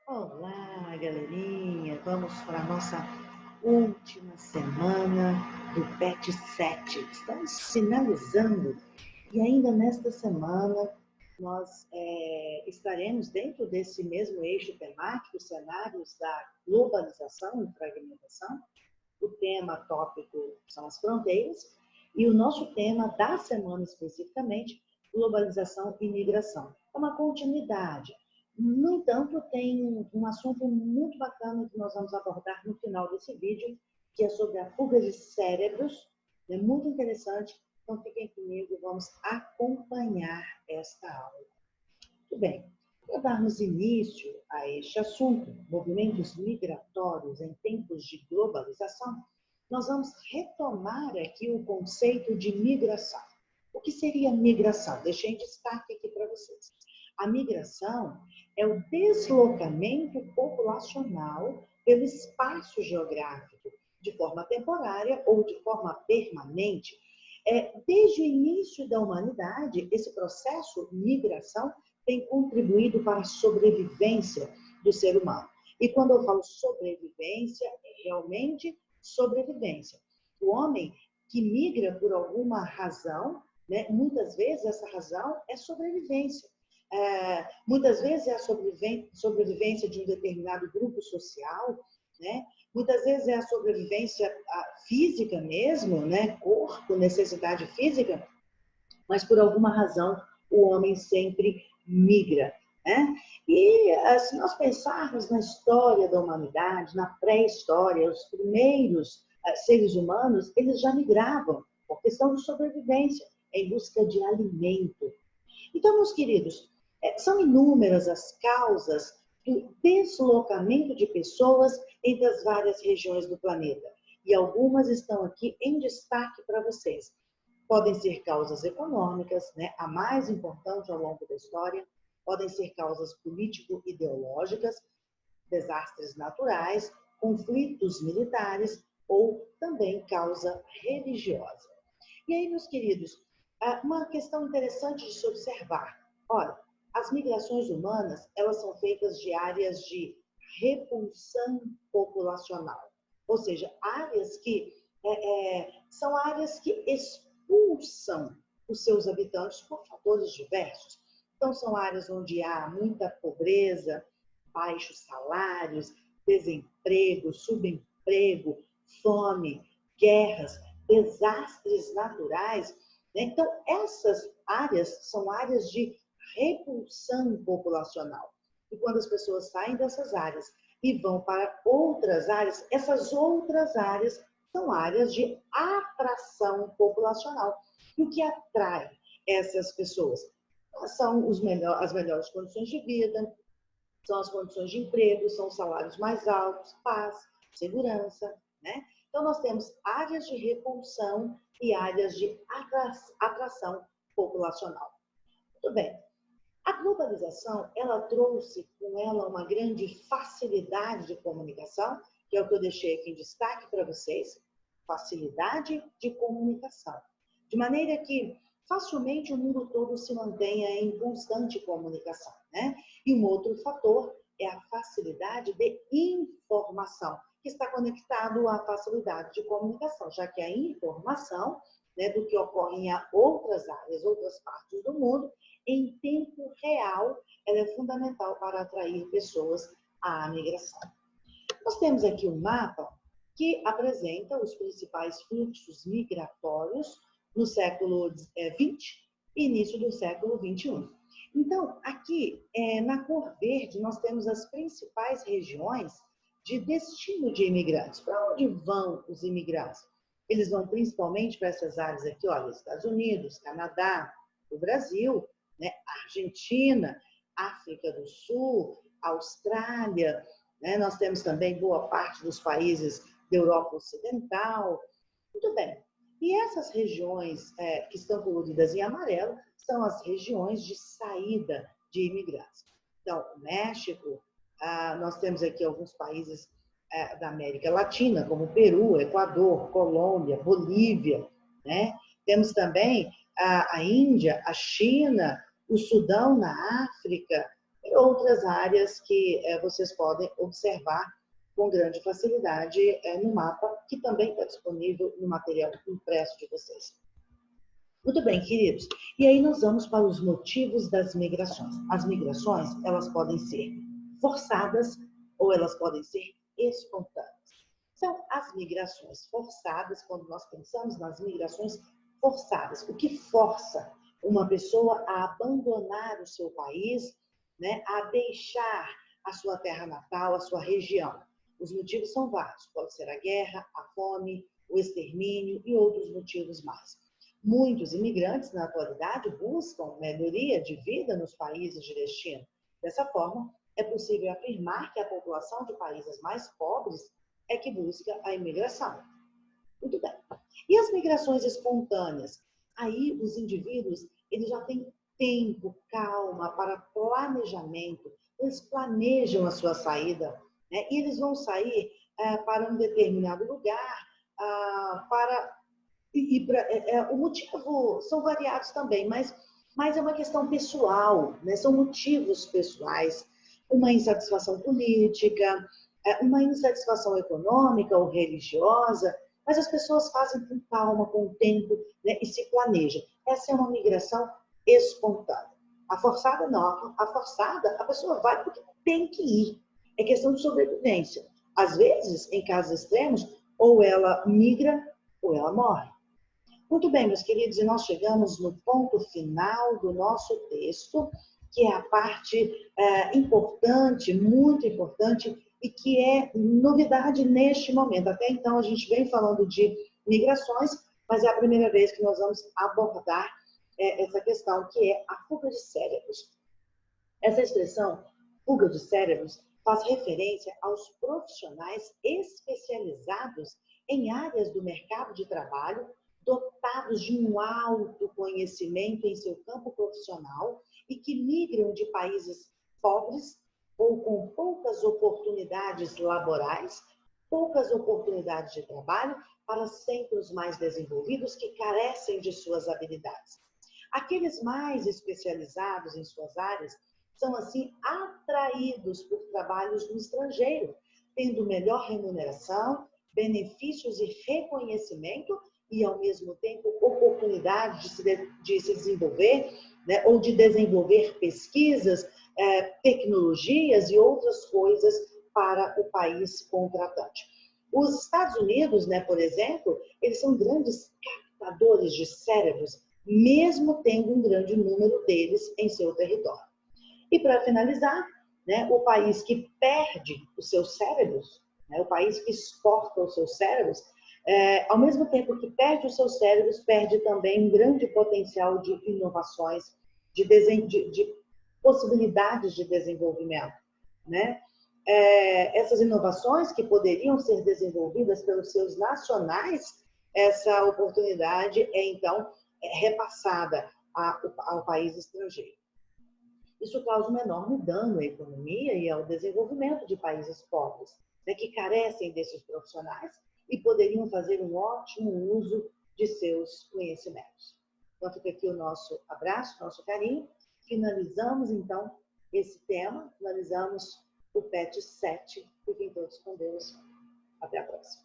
Olá, galerinha! Vamos para a nossa última semana do PET 7. Estamos finalizando e ainda nesta semana nós estaremos dentro desse mesmo eixo temático, cenários da globalização e fragmentação. O tema tópico são as fronteiras e o nosso tema da semana especificamente, globalização e migração. É uma continuidade. No entanto, tem um assunto muito bacana que nós vamos abordar no final desse vídeo, que é sobre a fuga de cérebros. É muito interessante, então fiquem comigo, vamos acompanhar esta aula. Muito bem, para darmos início a este assunto, movimentos migratórios em tempos de globalização, nós vamos retomar aqui o conceito de migração. O que seria migração? Deixei em destaque aqui para vocês. A migração é o deslocamento populacional pelo espaço geográfico, de forma temporária ou de forma permanente. Desde o início da humanidade, esse processo de migração tem contribuído para a sobrevivência do ser humano. E quando eu falo sobrevivência, é realmente sobrevivência. O homem que migra por alguma razão, né, muitas vezes essa razão é sobrevivência. Muitas vezes é a sobrevivência de um determinado grupo social, né? Muitas vezes é a sobrevivência física mesmo, né? Corpo, necessidade física, mas por alguma razão o homem sempre migra. Né? E se nós pensarmos na história da humanidade, na pré-história, os primeiros seres humanos, eles já migravam por questão de sobrevivência, em busca de alimento. Então, meus queridos, são inúmeras as causas do deslocamento de pessoas entre as várias regiões do planeta. E algumas estão aqui em destaque para vocês. Podem ser causas econômicas, né? A mais importante ao longo da história. Podem ser causas político-ideológicas, desastres naturais, conflitos militares ou também causa religiosa. E aí, meus queridos, uma questão interessante de se observar. Olha, as migrações humanas, elas são feitas de áreas de repulsão populacional. Ou seja, áreas que são áreas que expulsam os seus habitantes por fatores diversos. Então, são áreas onde há muita pobreza, baixos salários, desemprego, subemprego, fome, guerras, desastres naturais. Né? Então, essas áreas são áreas de repulsão populacional. E quando as pessoas saem dessas áreas e vão para outras áreas, essas outras áreas são áreas de atração populacional. E o que atrai essas pessoas? São as melhores condições de vida, são as condições de emprego, são os salários mais altos, paz, segurança, né? Então, nós temos áreas de repulsão e áreas de atração populacional. Muito bem. A globalização, ela trouxe com ela uma grande facilidade de comunicação, que é o que eu deixei aqui em destaque para vocês, facilidade de comunicação. De maneira que facilmente o mundo todo se mantenha em constante comunicação, né? E um outro fator é a facilidade de informação, que está conectado à facilidade de comunicação, já que a informação, né, do que ocorre em outras áreas, outras partes do mundo, em tempo real, ela é fundamental para atrair pessoas à migração. Nós temos aqui um mapa que apresenta os principais fluxos migratórios no século XX e início do século XXI. Então, aqui, na cor verde, nós temos as principais regiões de destino de imigrantes. Para onde vão os imigrantes? Eles vão principalmente para essas áreas aqui, olha, Estados Unidos, Canadá, o Brasil, né? Argentina, África do Sul, Austrália, né? Nós temos também boa parte dos países da Europa Ocidental. Muito bem. E essas regiões que estão coloridas em amarelo são as regiões de saída de imigrantes. Então, México, nós temos aqui alguns países da América Latina, como Peru, Equador, Colômbia, Bolívia, né? Temos também a Índia, a China, o Sudão na África, e outras áreas que vocês podem observar com grande facilidade no mapa, que também está disponível no material impresso de vocês. Muito bem, queridos. E aí nós vamos para os motivos das migrações. As migrações, elas podem ser forçadas ou elas podem ser espontâneas. São as migrações forçadas, quando nós pensamos nas migrações forçadas, o que força uma pessoa a abandonar o seu país, né, a deixar a sua terra natal, a sua região. Os motivos são vários, pode ser a guerra, a fome, o extermínio e outros motivos mais. Muitos imigrantes, na atualidade, buscam melhoria de vida nos países de destino. Dessa forma, é possível afirmar que a população de países mais pobres é que busca a imigração. Muito bem. E as migrações espontâneas? Aí os indivíduos, eles já têm tempo, calma, para planejamento. Eles planejam a sua saída, né? E eles vão sair para um determinado lugar, o motivo são variados também, mas é uma questão pessoal, né? São motivos pessoais, uma insatisfação política, uma insatisfação econômica ou religiosa, mas as pessoas fazem com calma, com o tempo, né? E se planejam. Essa é uma migração espontânea. A forçada não, a forçada, a pessoa vai porque tem que ir. É questão de sobrevivência. Às vezes, em casos extremos, ou ela migra ou ela morre. Muito bem, meus queridos, e nós chegamos no ponto final do nosso texto, que é a parte importante, muito importante, e que é novidade neste momento. Até então, a gente vem falando de migrações, mas é a primeira vez que nós vamos abordar essa questão, que é a fuga de cérebros. Essa expressão, fuga de cérebros, faz referência aos profissionais especializados em áreas do mercado de trabalho, dotados de um alto conhecimento em seu campo profissional e que migram de países pobres ou com poucas oportunidades laborais, poucas oportunidades de trabalho, para centros mais desenvolvidos que carecem de suas habilidades. Aqueles mais especializados em suas áreas são, assim, atraídos por trabalhos no estrangeiro, tendo melhor remuneração, benefícios e reconhecimento e, ao mesmo tempo, oportunidade de se desenvolver, né, ou de desenvolver pesquisas, tecnologias e outras coisas para o país contratante. Os Estados Unidos, né, por exemplo, eles são grandes captadores de cérebros, mesmo tendo um grande número deles em seu território. E, para finalizar, né, o país que perde os seus cérebros, né, o país que exporta os seus cérebros, ao mesmo tempo que perde os seus cérebros, perde também um grande potencial de inovações, de possibilidades de desenvolvimento, né? Essas inovações que poderiam ser desenvolvidas pelos seus nacionais, essa oportunidade é, então, repassada ao país estrangeiro. Isso causa um enorme dano à economia e ao desenvolvimento de países pobres, né, que carecem desses profissionais e poderiam fazer um ótimo uso de seus conhecimentos. Então, fica aqui o nosso abraço, nosso carinho. Finalizamos, então, esse tema, finalizamos o PET 7. Fiquem todos com Deus. Até a próxima.